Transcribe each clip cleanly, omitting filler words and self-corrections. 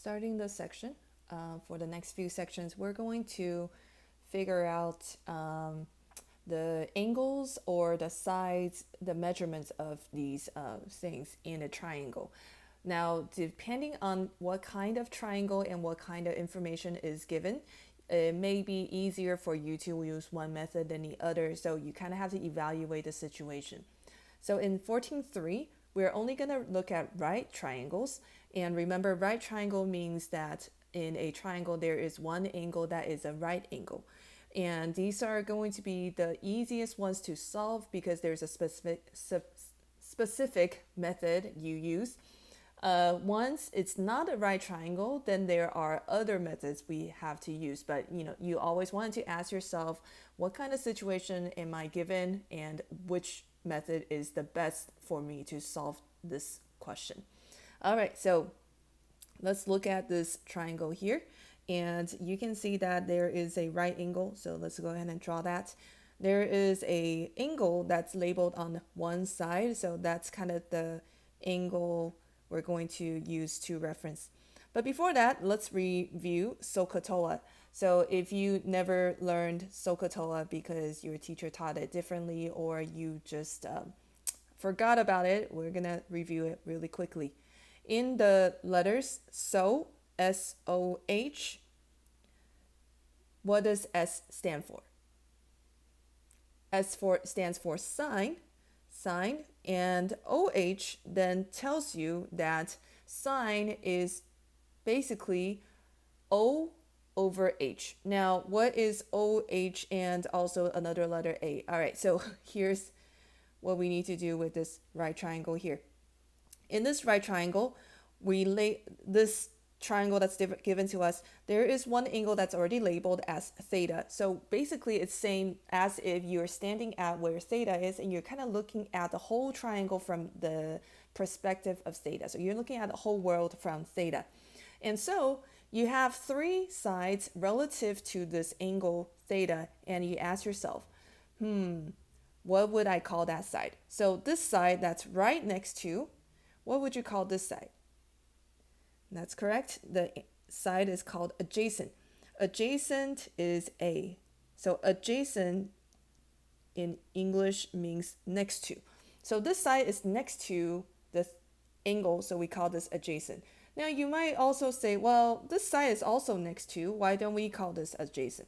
starting the section. For the next few sections, we're going to figure out the angles or the sides, the measurements of these things in a triangle. Now, depending on what kind of triangle and what kind of information is given, it may be easier for you to use one method than the other. So you kind of have to evaluate the situation. So in 14.3, we're only going to look at right triangles. And remember, right triangle means that in a triangle, there is one angle that is a right angle. And these are going to be the easiest ones to solve because there's a specific method you use. Once it's not a right triangle, then there are other methods we have to use. But you always want to ask yourself, what kind of situation am I given, and which method is the best for me to solve this question. All right, so let's look at this triangle here. And you can see that there is a right angle. So let's go ahead and draw that. There is a angle that's labeled on one side. So that's kind of the angle we're going to use to reference. But before that, let's review SOHCAHTOA. So if you never learned SOHCAHTOA because your teacher taught it differently or you just forgot about it, we're going to review it really quickly. In the letters SOH, S-O-H, what does S stand for? Stands for sine, and OH then tells you that sine is basically O over H. Now, what is OH and also another letter A? All right, so here's what we need to do with this right triangle here. In this right triangle, we lay this triangle that's given to us, there is one angle that's already labeled as theta. So basically it's saying as if you're standing at where theta is and you're kind of looking at the whole triangle from the perspective of theta. So you're looking at the whole world from theta. And so you have three sides relative to this angle theta, and you ask yourself, what would I call that side? So this side that's right next to, what would you call this side? That's correct. The side is called adjacent. Adjacent is A. So adjacent in English means next to. So this side is next to the angle, so we call this adjacent. Now you might also say, well, this side is also next to. Why don't we call this adjacent?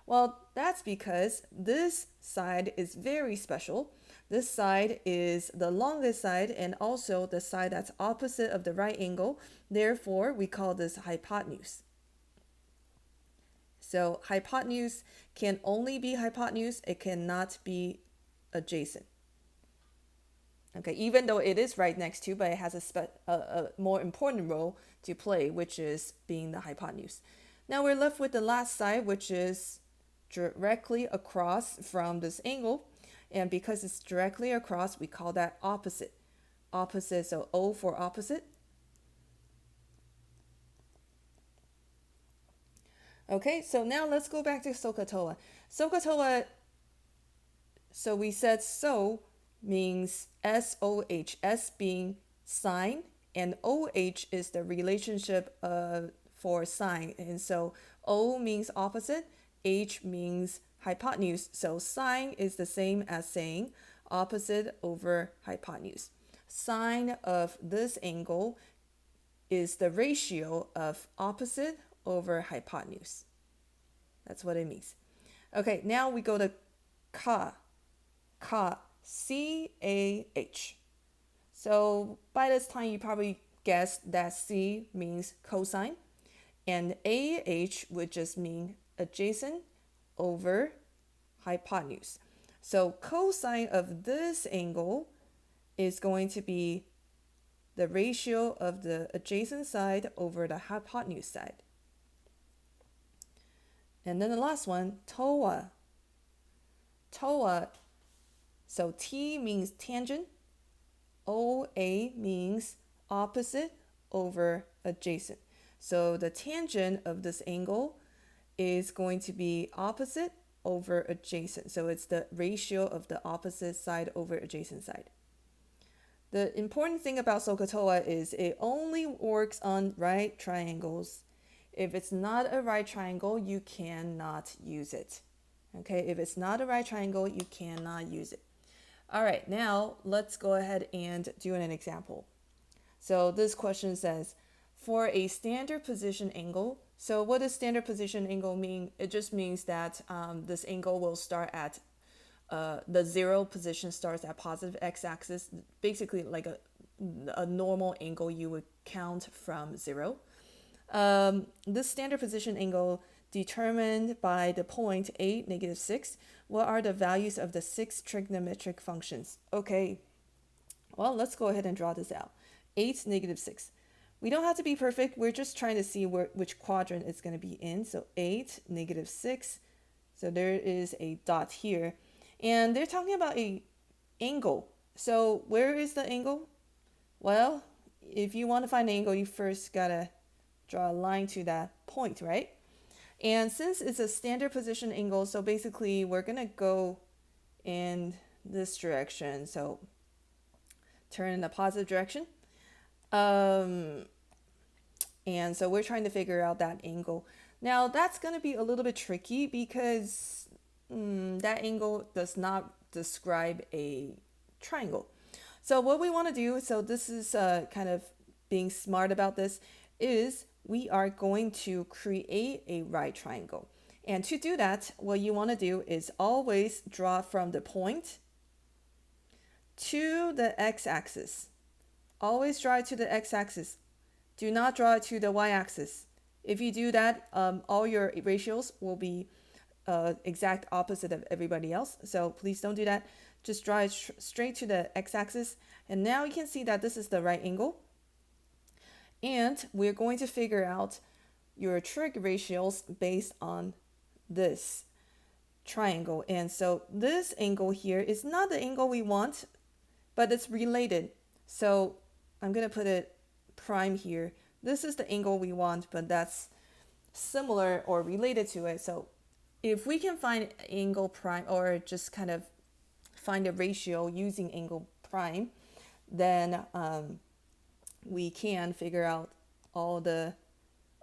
Well, that's because this side is very special. This side is the longest side and also the side that's opposite of the right angle. Therefore, we call this hypotenuse. So hypotenuse can only be hypotenuse. It cannot be adjacent. Okay, even though it is right next to, but it has a more important role to play, which is being the hypotenuse. Now we're left with the last side, which is directly across from this angle. And because it's directly across, we call that opposite. Opposite, so O for opposite. Okay, so now let's go back to SOHCAHTOA. SOHCAHTOA, so we said so means S-O-H, S being sine, and O-H is the relationship for sine. And so O means opposite, H means hypotenuse. So sine is the same as saying opposite over hypotenuse. Sine of this angle is the ratio of opposite over hypotenuse. That's what it means. Okay, now we go to CAH. CAH, C-A-H. So by this time you probably guessed that C means cosine, and A-H would just mean adjacent over hypotenuse. So cosine of this angle is going to be the ratio of the adjacent side over the hypotenuse side. And then the last one, TOA. TOA, so T means tangent, OA means opposite over adjacent. So the tangent of this angle is going to be opposite over adjacent. So it's the ratio of the opposite side over adjacent side. The important thing about SOHCAHTOA is it only works on right triangles. If it's not a right triangle, you cannot use it. Okay, if it's not a right triangle, you cannot use it. All right, now let's go ahead and do an example. So this question says, for a standard position angle, so what does standard position angle mean? It just means that this angle will start at the 0 position starts at positive x-axis, basically like a normal angle you would count from 0. This standard position angle determined by the point 8, -6. What are the values of the 6 trigonometric functions? Okay, well, let's go ahead and draw this out. 8, -6. We don't have to be perfect. We're just trying to see which quadrant it's going to be in. So 8, -6. So there is a dot here. And they're talking about a angle. So where is the angle? Well, if you want to find an angle, you first got to draw a line to that point, right? And since it's a standard position angle, so basically we're going to go in this direction. So turn in the positive direction. And so we're trying to figure out that angle. Now that's going to be a little bit tricky because that angle does not describe a triangle. So what we want to do, so this is kind of being smart about this, is we are going to create a right triangle. And to do that, what you want to do is always draw from the point to the x-axis. Always draw it to the x-axis. Do not draw it to the y-axis. If you do that, all your ratios will be exact opposite of everybody else. So please don't do that. Just draw it straight to the x-axis. And now you can see that this is the right angle. And we're going to figure out your trig ratios based on this triangle. And so this angle here is not the angle we want, but it's related. So I'm going to put it prime here. This is the angle we want, but that's similar or related to it. So if we can find angle prime, or just kind of find a ratio using angle prime, then we can figure out all the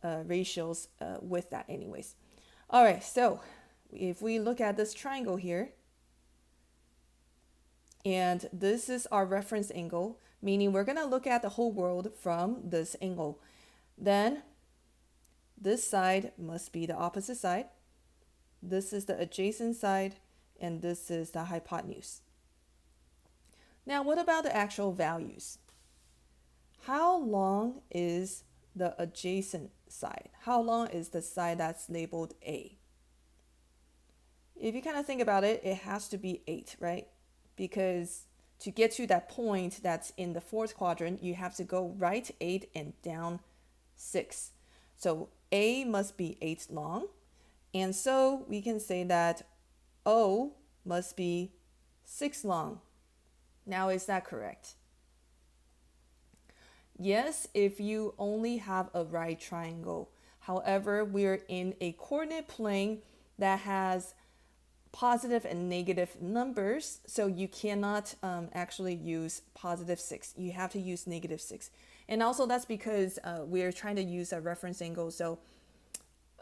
ratios with that anyways. All right, so if we look at this triangle here, and this is our reference angle, meaning we're going to look at the whole world from this angle. Then this side must be the opposite side. This is the adjacent side, and this is the hypotenuse. Now, what about the actual values? How long is the adjacent side? How long is the side that's labeled A? If you kind of think about it, it has to be 8, right? Because to get to that point that's in the 4th quadrant, you have to go right 8 and down 6. So A must be 8 long. And so we can say that O must be 6 long. Now, is that correct? Yes, if you only have a right triangle. However, we're in a coordinate plane that has positive and negative numbers, so you cannot actually use positive 6. You have to use negative 6. And also that's because we're trying to use a reference angle. So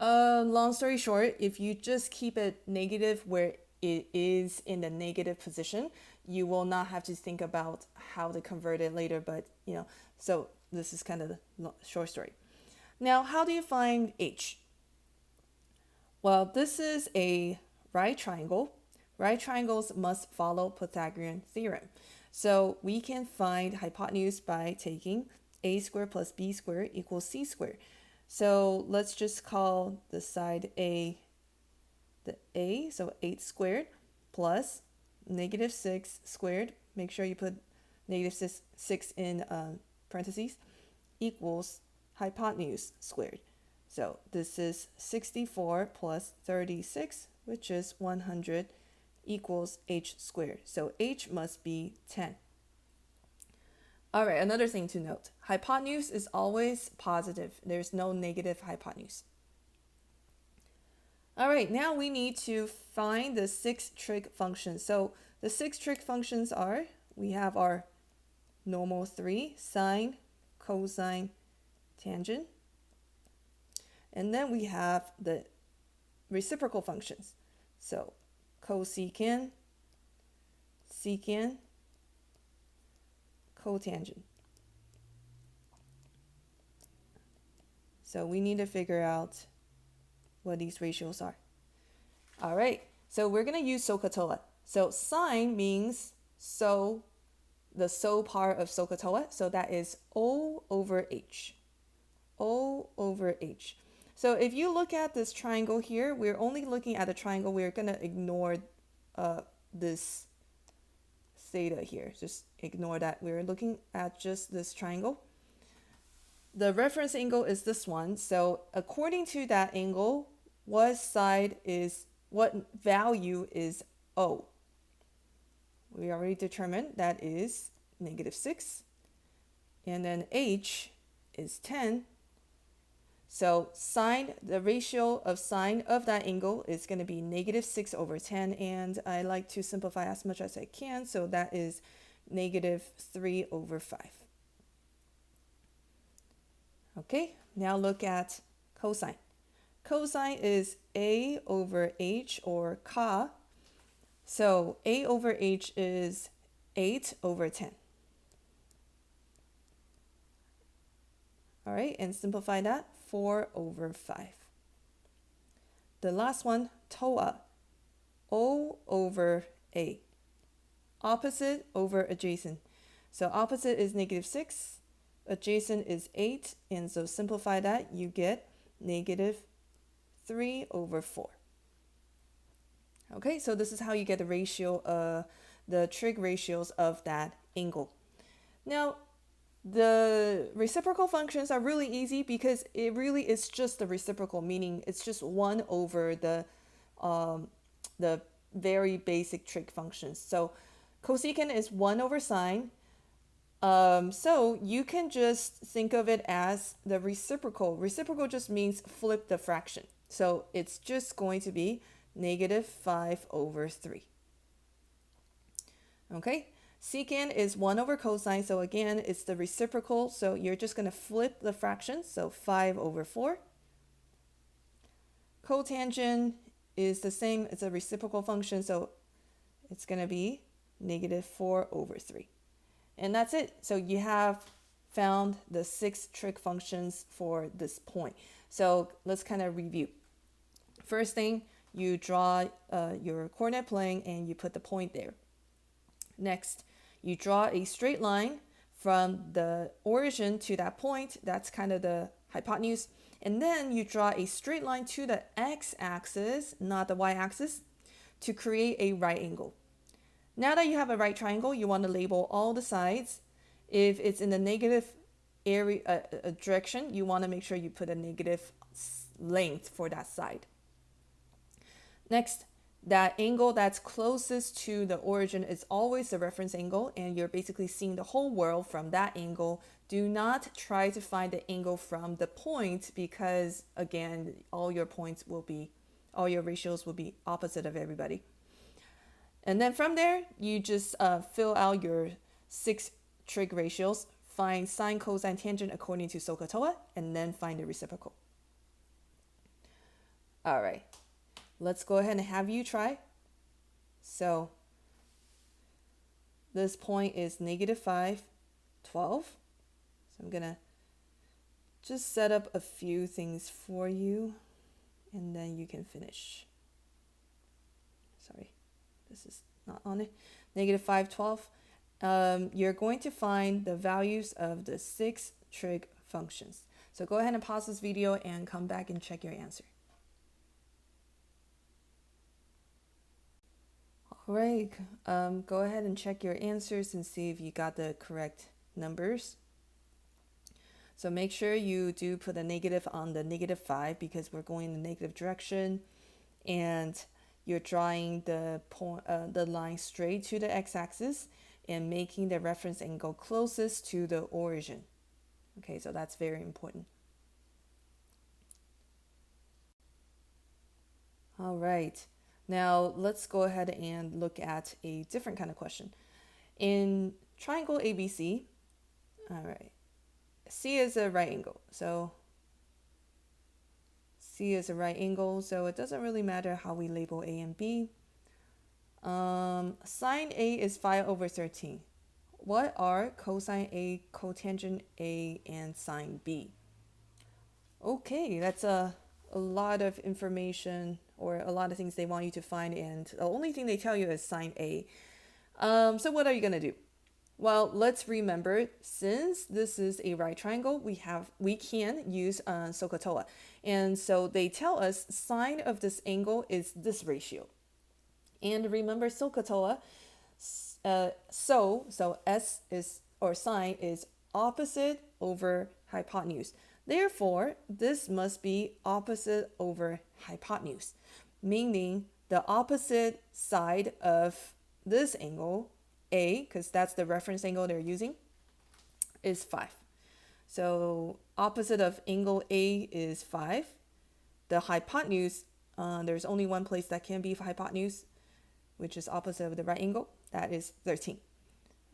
long story short, if you just keep it negative where it is in the negative position, you will not have to think about how to convert it later. But so this is kind of the short story. Now, how do you find H? Well, this is a right triangle. Right triangles must follow Pythagorean theorem. So we can find hypotenuse by taking a squared plus b squared equals c squared. So let's just call the side A the A, so 8 squared plus negative 6 squared. Make sure you put negative 6 in parentheses, equals hypotenuse squared. So this is 64 plus 36, which is 100, equals h squared. So h must be 10. All right, another thing to note. Hypotenuse is always positive. There's no negative hypotenuse. All right, now we need to find the 6 trig functions. So the 6 trig functions are, we have our normal 3, sine, cosine, tangent. And then we have the reciprocal functions. So cosecant, secant, cotangent. So we need to figure out what these ratios are. All right, so we're going to use SOHCAHTOA. So sine means the so part of SOHCAHTOA. So that is O over H. O over H. So if you look at this triangle here, we're only looking at the triangle. We're going to ignore this theta here. Just ignore that. We're looking at just this triangle. The reference angle is this one. So according to that angle, what value is O? We already determined that is -6. And then H is 10. So the ratio of sine of that angle is going to be -6 over 10. And I like to simplify as much as I can. So that is -3 over 5. Okay, now look at cosine. Cosine is A over H, or ca. So A over H is 8 over 10. All right, and simplify that, 4 over 5. The last one, TOA, O over A. Opposite over adjacent. So opposite is -6, adjacent is 8, and so simplify that, you get -3 over 4. Okay, so this is how you get the ratio, the trig ratios of that angle. Now, the reciprocal functions are really easy because it really is just the reciprocal, meaning it's just 1 over the very basic trig functions. So cosecant is 1 over sine. So you can just think of it as the reciprocal. Reciprocal just means flip the fraction. So it's just going to be -5 over 3. Okay, secant is 1 over cosine. So again, it's the reciprocal. So you're just going to flip the fraction. So 5 over 4. Cotangent is the same. It's a reciprocal function. So it's going to be -4 over 3. And that's it. So you have found the 6 trig functions for this point. So let's kind of review. First thing, you draw your coordinate plane and you put the point there. Next, you draw a straight line from the origin to that point. That's kind of the hypotenuse. And then you draw a straight line to the x-axis, not the y-axis, to create a right angle. Now that you have a right triangle, you want to label all the sides. If it's in the negative direction, you want to make sure you put a negative length for that side. Next, that angle that's closest to the origin is always the reference angle, and you're basically seeing the whole world from that angle. Do not try to find the angle from the point because, again, all your ratios will be opposite of everybody. And then from there, you just fill out your 6 trig ratios, find sine, cosine, tangent according to SOHCAHTOA, and then find the reciprocal. All right, let's go ahead and have you try. So this point is -5, 12. So I'm gonna just set up a few things for you, and then you can finish. Sorry. This is not on it. -5, 12. You're going to find the values of the 6 trig functions. So go ahead and pause this video and come back and check your answer. All right, go ahead and check your answers and see if you got the correct numbers. So make sure you do put a negative on the -5 because we're going in the negative direction, and you're drawing the line straight to the x-axis and making the reference angle closest to the origin. Okay, so that's very important. All right, now let's go ahead and look at a different kind of question. In triangle ABC, All right. C is a right angle. So C is a right angle, so it doesn't really matter how we label A and B. Sine A is 5 over 13. What are cosine A, cotangent A, and sine B? Okay, that's a lot of information or a lot of things they want you to find, and the only thing they tell you is sine A. So what are you going to do? Well, let's remember, since this is a right triangle, we can use SOHCAHTOA. And so they tell us sine of this angle is this ratio. And remember SOHCAHTOA, so S is, or sine is opposite over hypotenuse. Therefore, this must be opposite over hypotenuse, meaning the opposite side of this angle, A, because that's the reference angle they're using, is 5. So opposite of angle A is 5. The hypotenuse, there's only one place that can be hypotenuse, which is opposite of the right angle. That is 13.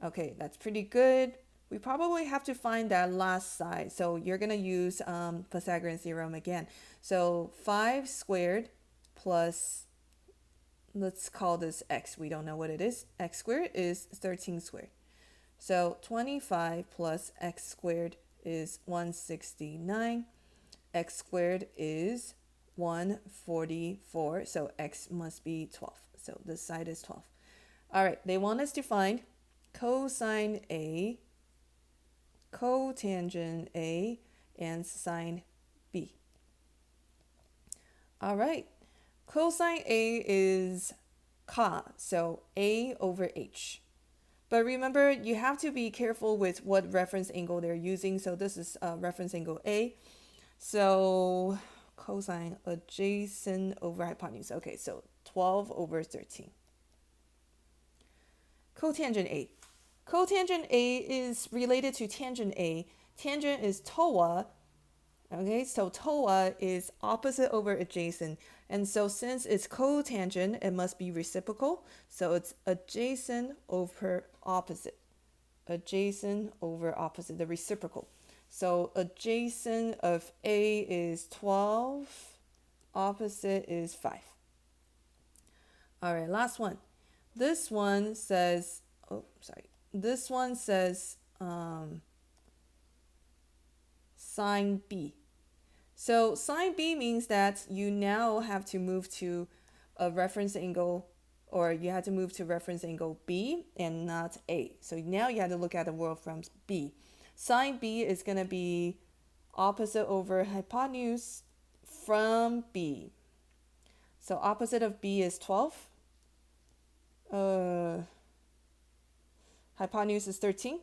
Okay, that's pretty good. We probably have to find that last side. So you're going to use Pythagorean theorem again. So 5 squared plus, let's call this x. We don't know what it is. X squared is 13 squared. So 25 plus x squared is 169. X squared is 144. So x must be 12. So this side is 12. All right, they want us to find cosine A, cotangent A, and sine B. All right, cosine A is ca, so A over H. But remember, you have to be careful with what reference angle they're using. So this is reference angle A. So cosine adjacent over hypotenuse. Okay, so 12 over 13. Cotangent A. Cotangent A is related to tangent A. Tangent is TOA. Okay, so TOA is opposite over adjacent. And so since it's cotangent, it must be reciprocal. So it's adjacent over opposite. Adjacent over opposite, the reciprocal. So adjacent of A is 12. Opposite is 5. All right, last one. This one says, This one says sine B. So sine B means that you now have to move to a reference angle, or you have to move to reference angle B and not A. So now you have to look at the world from B. Sine B is going to be opposite over hypotenuse from B. So opposite of B is 12. Hypotenuse is 13.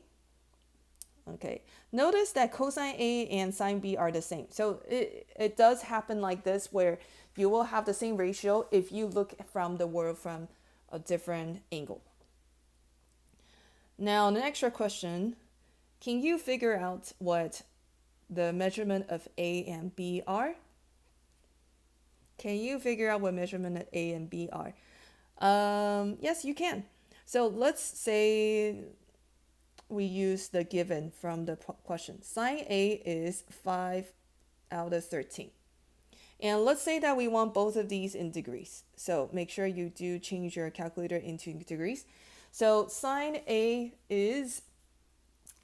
Okay, notice that cosine A and sine B are the same. So it does happen like this, where you will have the same ratio if you look from the world from a different angle. Now, the extra question, can you figure out what the measurement of A and B are? Can you figure out what measurement of A and B are? Yes, you can. So let's say we use the given from the question. Sine A is 5 out of 13. And let's say that we want both of these in degrees. So make sure you do change your calculator into degrees. So sine A is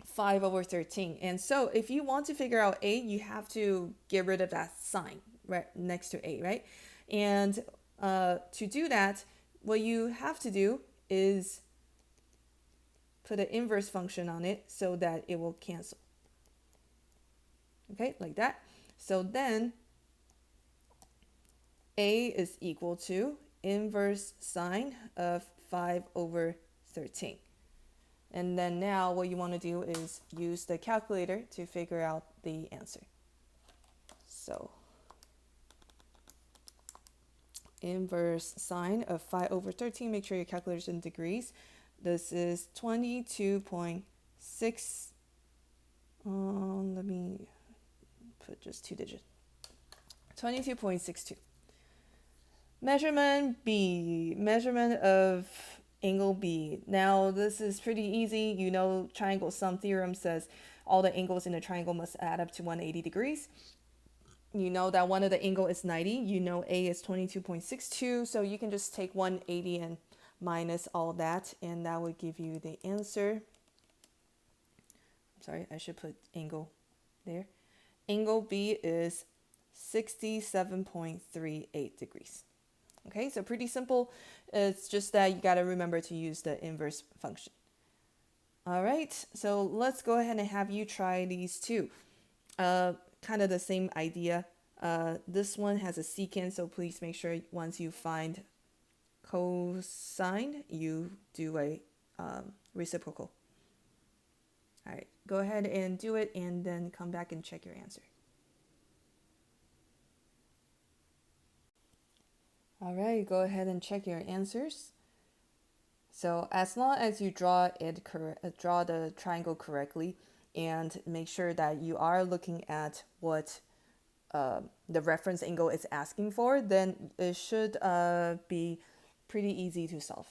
5 over 13. And so if you want to figure out A, you have to get rid of that sign right next to A, right? And to do that, what you have to do is put an inverse function on it so that it will cancel. Okay, like that. So then A is equal to inverse sine of 5 over 13. And then now what you want to do is use the calculator to figure out the answer. So inverse sine of 5 over 13, make sure your calculator's in degrees. This is 22.6. Let me put just 2 digits. 22.62. Measurement B, measurement of angle B. Now this is pretty easy. You know, triangle sum theorem says all the angles in the triangle must add up to 180 degrees. You know that one of the angle is 90. You know A is 22.62. So you can just take 180 and minus all of that, and that would give you the answer. I'm sorry, I should put angle there. Angle B is 67.38 degrees. Okay, so pretty simple. It's just that you got to remember to use the inverse function. All right, so let's go ahead and have you try these two. Kind of the same idea. This one has a secant, so please make sure once you find cosine, you do a reciprocal. All right, go ahead and do it and then come back and check your answer. All right, go ahead and check your answers. So as long as you draw the triangle correctly and make sure that you are looking at what the reference angle is asking for, then it should be pretty easy to solve.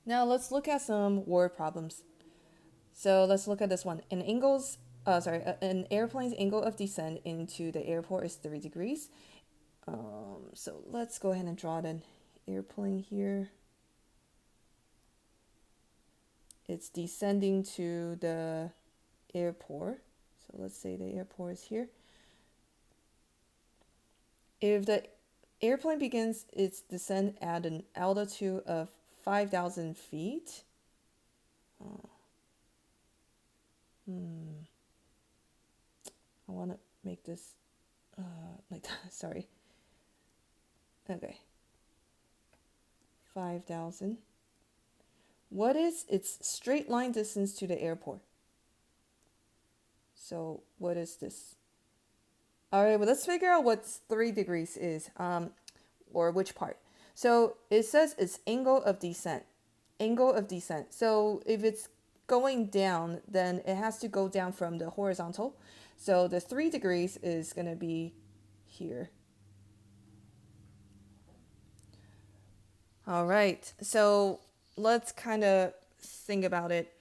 Now let's look at some word problems. So let's look at this one. An airplane's angle of descent into the airport is 3 degrees. So let's go ahead and draw an airplane here. It's descending to the airport. So let's say the airport is here. If the airplane begins its descent at an altitude of 5,000 feet, I want to make this like that. Sorry. Okay. 5,000. What is its straight line distance to the airport? So what is this? All right, well, let's figure out what 3 degrees is, or which part. So it says it's angle of descent. Angle of descent. So if it's going down, then it has to go down from the horizontal. So the 3 degrees is going to be here. All right, so let's kind of think about it.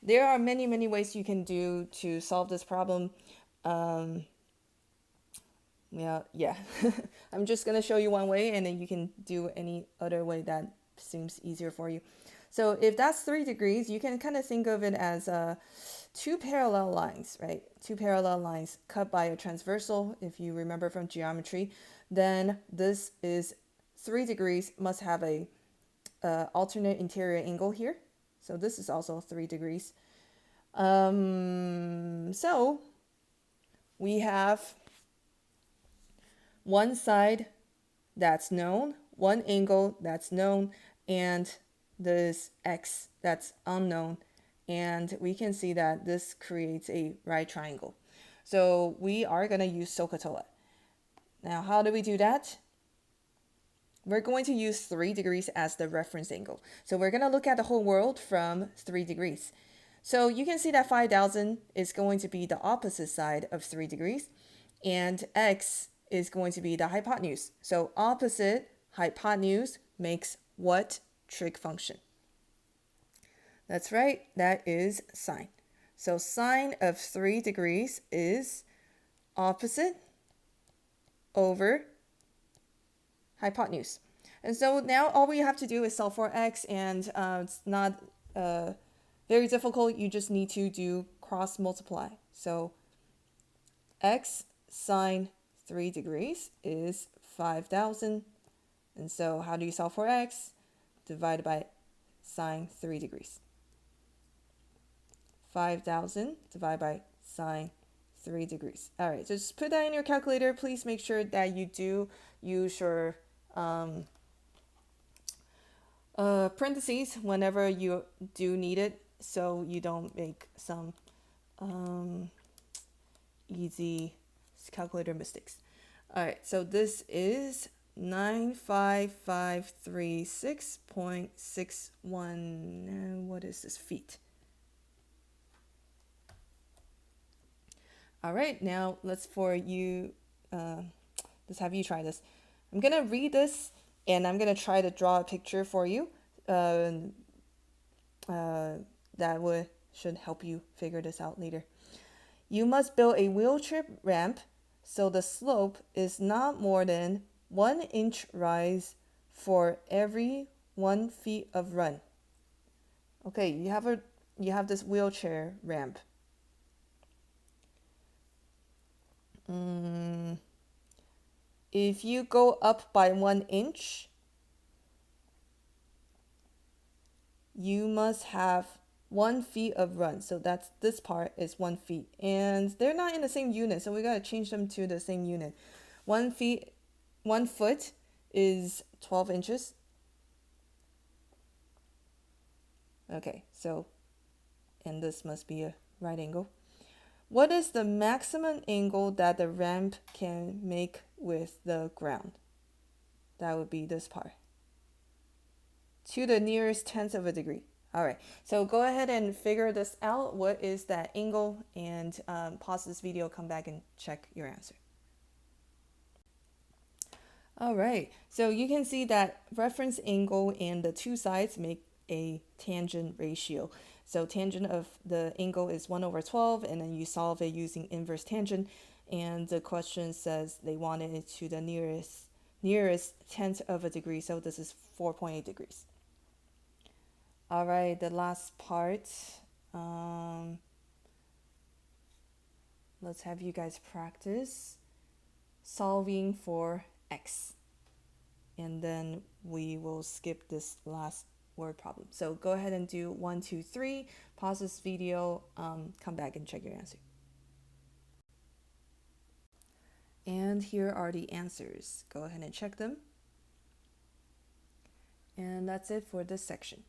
There are many, many ways you can do to solve this problem. Yeah. I'm just going to show you one way, and then you can do any other way that seems easier for you. So if that's 3 degrees, you can kind of think of it as two parallel lines, right? Two parallel lines cut by a transversal, if you remember from geometry. Then this is 3 degrees, must have a alternate interior angle here. So this is also 3 degrees. So we have one side that's known, one angle that's known, and this x that's unknown. And we can see that this creates a right triangle. So we are going to use SOHCAHTOA. Now, how do we do that? We're going to use 3 degrees as the reference angle. So we're going to look at the whole world from 3 degrees. So you can see that 5,000 is going to be the opposite side of 3 degrees, and x is going to be the hypotenuse. So opposite hypotenuse makes what trig function? That's right, that is sine. So sine of 3 degrees is opposite over hypotenuse. And so now all we have to do is solve for x, and it's not very difficult. You just need to do cross multiply. So x sine 3 degrees is 5,000. And so how do you solve for x? Divided by sine 3 degrees. 5,000 divided by sine 3 degrees. All right, just put that in your calculator. Please make sure that you do use your parentheses whenever you do need it, so you don't make some easy calculator mistakes. All right, so this is 95536.61. What is this? Feet. All right, now let's have you try this. I'm gonna read this, and I'm gonna try to draw a picture for you. that should help you figure this out later. You must build a wheelchair ramp so the slope is not more than 1 inch rise for every 1 feet of run. Okay, you have this wheelchair ramp. If you go up by 1 inch, you must have 1 feet of run. So that's this part is 1 feet. And they're not in the same unit, so we gotta change them to the same unit. 1 foot is 12 inches. Okay, so, and this must be a right angle. What is the maximum angle that the ramp can make with the ground? That would be this part. To the nearest tenth of a degree. All right, so go ahead and figure this out. What is that angle? And pause this video, come back and check your answer. All right, so you can see that reference angle and the two sides make a tangent ratio. So tangent of the angle is 1/12, and then you solve it using inverse tangent. And the question says they wanted it to the nearest tenth of a degree, so this is 4.8 degrees. All right, the last part. Let's have you guys practice solving for x. And then we will skip this last word problem. So go ahead and do 1, 2, 3. Pause this video, come back and check your answer. And here are the answers. Go ahead and check them. And that's it for this section.